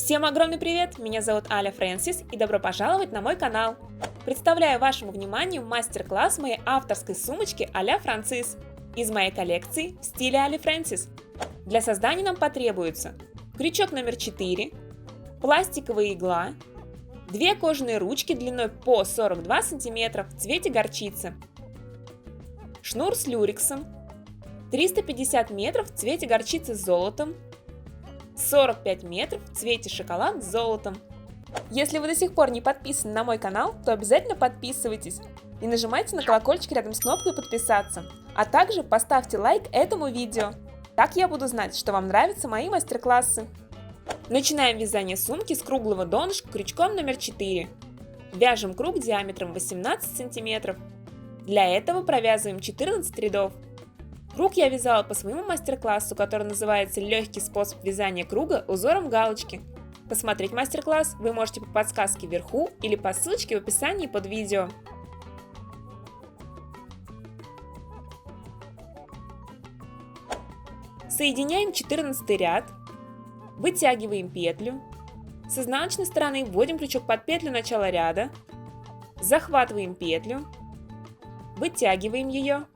Всем огромный привет! Меня зовут Аля Фрэнсис и добро пожаловать на мой канал! Представляю вашему вниманию мастер-класс моей авторской сумочки а-ля Францис из моей коллекции в стиле Али Фрэнсис. Для создания нам потребуется крючок номер 4, пластиковая игла, 2 кожаные ручки длиной по 42 см в цвете горчицы, шнур с люрексом, 350 метров в цвете горчицы с золотом, 45 метров в цвете шоколад с золотом. Если вы до сих пор не подписаны на мой канал, то обязательно подписывайтесь и нажимайте на колокольчик рядом с кнопкой подписаться, а также поставьте лайк этому видео. Так я буду знать, что вам нравятся мои мастер-классы. Начинаем вязание сумки с круглого донышка крючком номер 4. Вяжем круг диаметром 18 см. Для этого провязываем 14 рядов. Круг я вязала по своему мастер-классу, который называется «Легкий способ вязания круга узором галочки». Посмотреть мастер-класс вы можете по подсказке вверху или по ссылочке в описании под видео. Соединяем 14 ряд, вытягиваем петлю, с изнаночной стороны вводим крючок под петлю начала ряда, захватываем петлю, вытягиваем ее,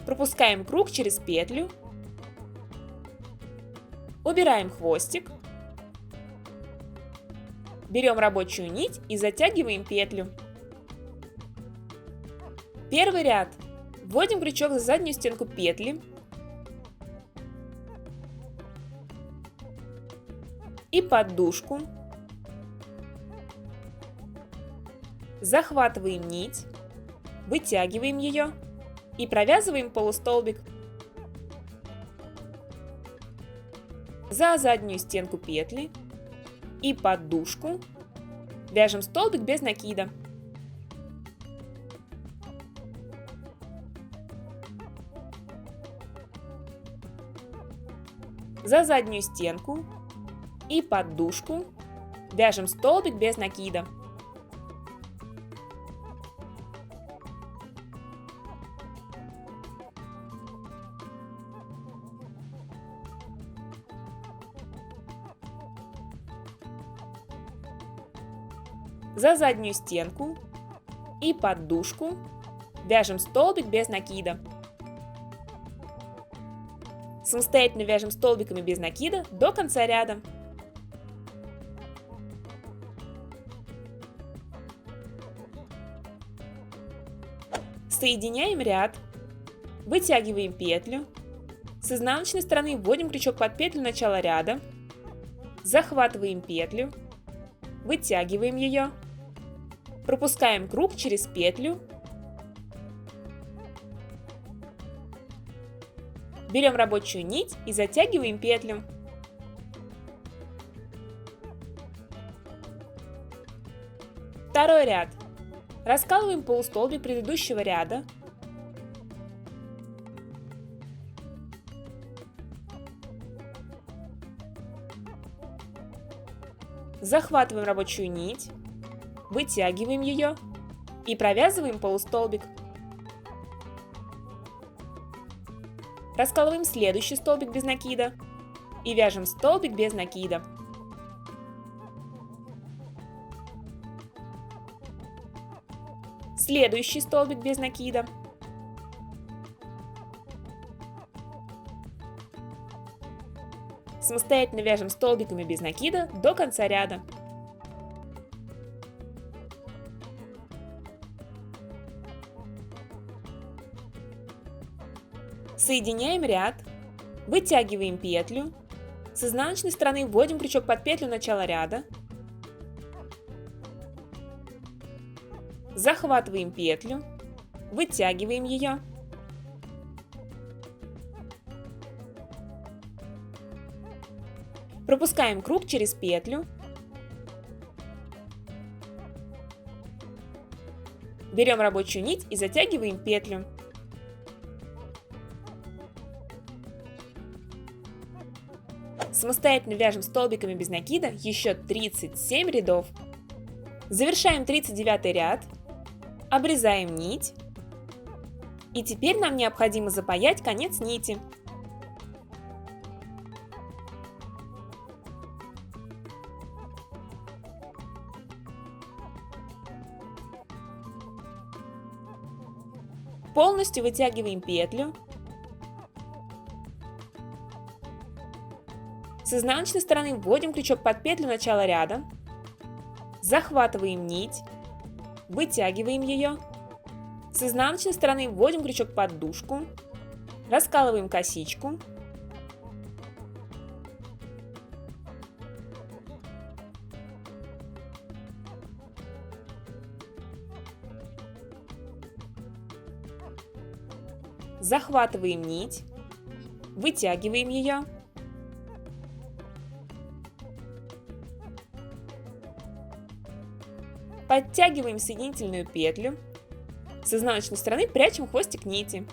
пропускаем круг через петлю, убираем хвостик, берем рабочую нить и затягиваем петлю. Первый ряд. Вводим крючок за заднюю стенку петли и поддушку, захватываем нить, вытягиваем ее и провязываем полустолбик. За заднюю стенку петли и поддушку вяжем столбик без накида. За заднюю стенку и поддушку вяжем столбик без накида. За заднюю стенку и поддушку вяжем столбик без накида. Самостоятельно вяжем столбиками без накида до конца ряда. Соединяем ряд, вытягиваем петлю, с изнаночной стороны вводим крючок под петлю начала ряда, захватываем петлю, вытягиваем ее, пропускаем круг через петлю, берем рабочую нить и затягиваем петлю. Второй ряд. Раскалываем полустолбик предыдущего ряда, захватываем рабочую нить, вытягиваем ее и провязываем полустолбик. Раскалываем следующий столбик без накида и вяжем столбик без накида. Следующий столбик без накида. Самостоятельно вяжем столбиками без накида до конца ряда. Соединяем ряд, вытягиваем петлю, с изнаночной стороны вводим крючок под петлю начала ряда, захватываем петлю, вытягиваем ее, пропускаем круг через петлю, берем рабочую нить и затягиваем петлю. Самостоятельно вяжем столбиками без накида еще 37 рядов. Завершаем 39 ряд, обрезаем нить, И теперь нам необходимо запаять конец нити. Полностью вытягиваем петлю. С изнаночной стороны вводим крючок под петлю начала ряда. Захватываем нить. Вытягиваем ее. С изнаночной стороны вводим крючок под дужку. Раскалываем косичку. Захватываем нить. Вытягиваем ее. Подтягиваем соединительную петлю. С изнаночной стороны прячем хвостик нити.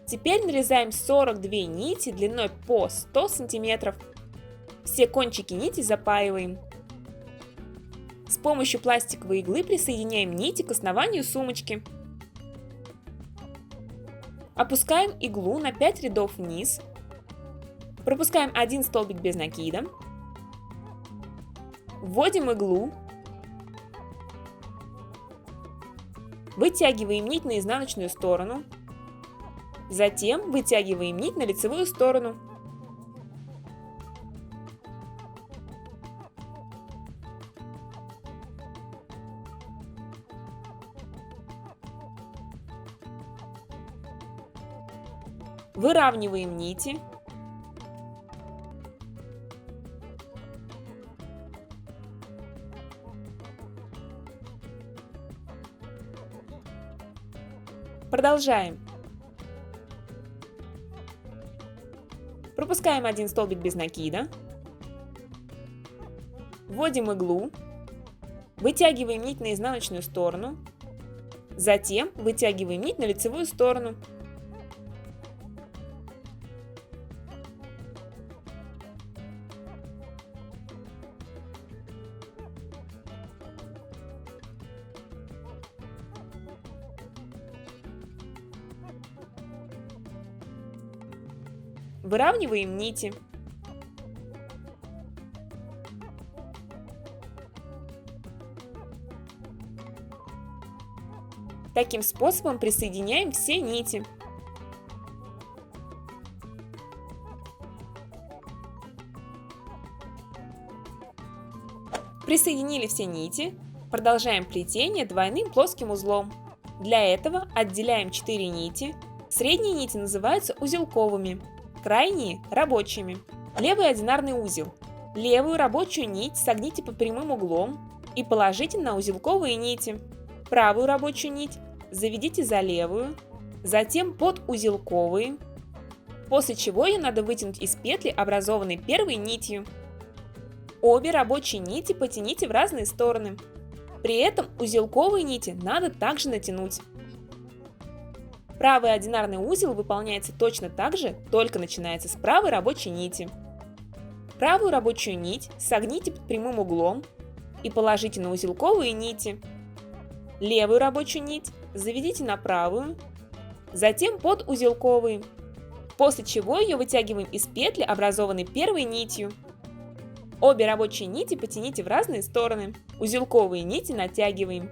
Теперь нарезаем 42 нити длиной по 100 см. Все кончики нити запаиваем. С помощью пластиковой иглы присоединяем нити к основанию сумочки. Опускаем иглу на 5 рядов вниз. Пропускаем один столбик без накида. Вводим иглу. Вытягиваем нить на изнаночную сторону. Затем вытягиваем нить на лицевую сторону. Выравниваем нити. Продолжаем. Пропускаем один столбик без накида. Вводим иглу. Вытягиваем нить на изнаночную сторону. Затем вытягиваем нить на лицевую сторону. Выравниваем нити. Таким способом присоединяем все нити. Присоединили все нити. Продолжаем плетение двойным плоским узлом. Для этого отделяем 4 нити. Средние нити называются узелковыми. Крайние – рабочими. Левый одинарный узел. Левую рабочую нить согните под прямым углом и положите на узелковые нити. Правую рабочую нить заведите за левую, затем под узелковые, после чего ее надо вытянуть из петли, образованной первой нитью. Обе рабочие нити потяните в разные стороны. При этом узелковые нити надо также натянуть. Правый одинарный узел выполняется точно так же, только начинается с правой рабочей нити. Правую рабочую нить согните под прямым углом и положите на узелковые нити. Левую рабочую нить заведите на правую, затем под узелковые, после чего ее вытягиваем из петли, образованной первой нитью. Обе рабочие нити потяните в разные стороны. Узелковые нити натягиваем.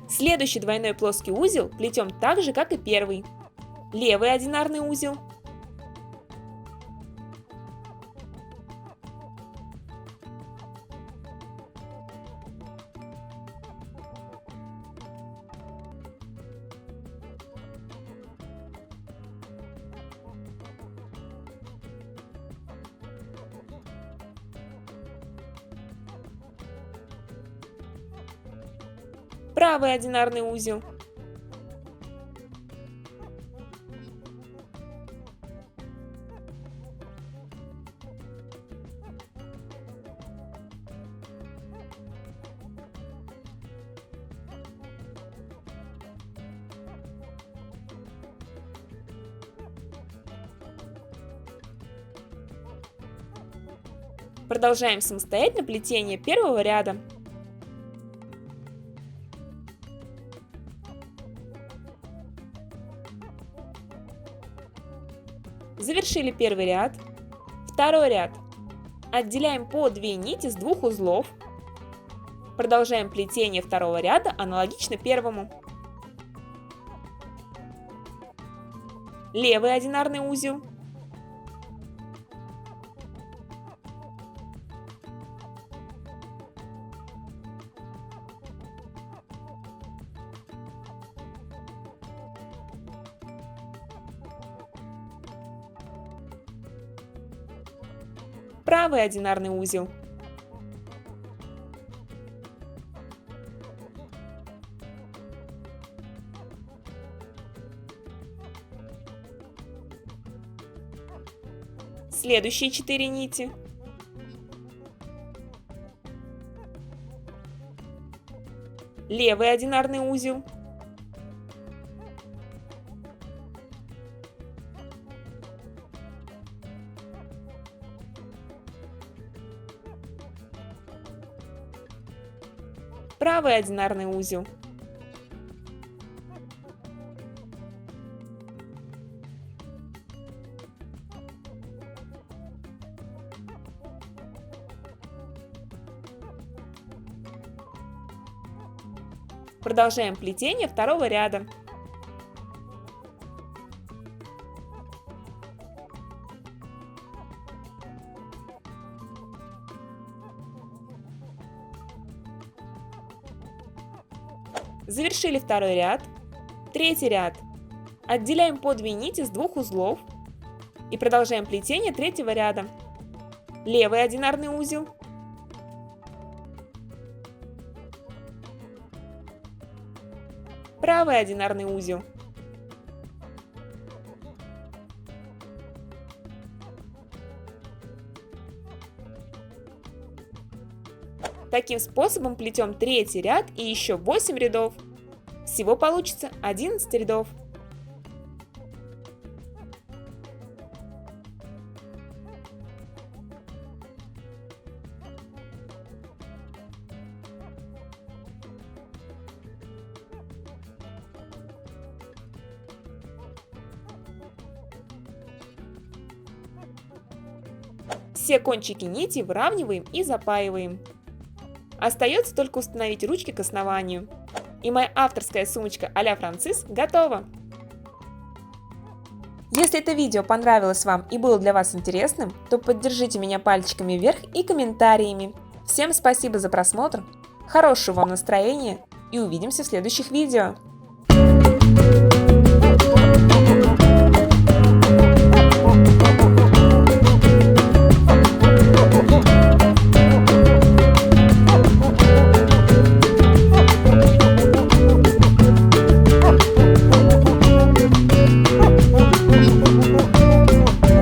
Следующий двойной плоский узел плетем так же, как и первый. Левый одинарный узел. Правый одинарный узел. Продолжаем самостоятельно плетение первого ряда. Завершили первый ряд. Второй ряд. Отделяем по 2 нити с 2 узлов. Продолжаем плетение второго ряда аналогично первому. Левый одинарный узел. Правый одинарный узел. Следующие 4 нити. Левый одинарный узел. Правый одинарный узел. Продолжаем плетение второго ряда. Завершили второй ряд. Третий ряд. Отделяем по 2 нити с 2 узлов и продолжаем плетение третьего ряда. Левый одинарный узел. Правый одинарный узел. Таким способом плетем третий ряд и еще 8 рядов. Всего получится 11 рядов. Все кончики нити выравниваем и запаиваем. Остается только установить ручки к основанию. И моя авторская сумочка а-ля Францис готова! Если это видео понравилось вам и было для вас интересным, то поддержите меня пальчиками вверх и комментариями. Всем спасибо за просмотр, хорошего вам настроения и увидимся в следующих видео!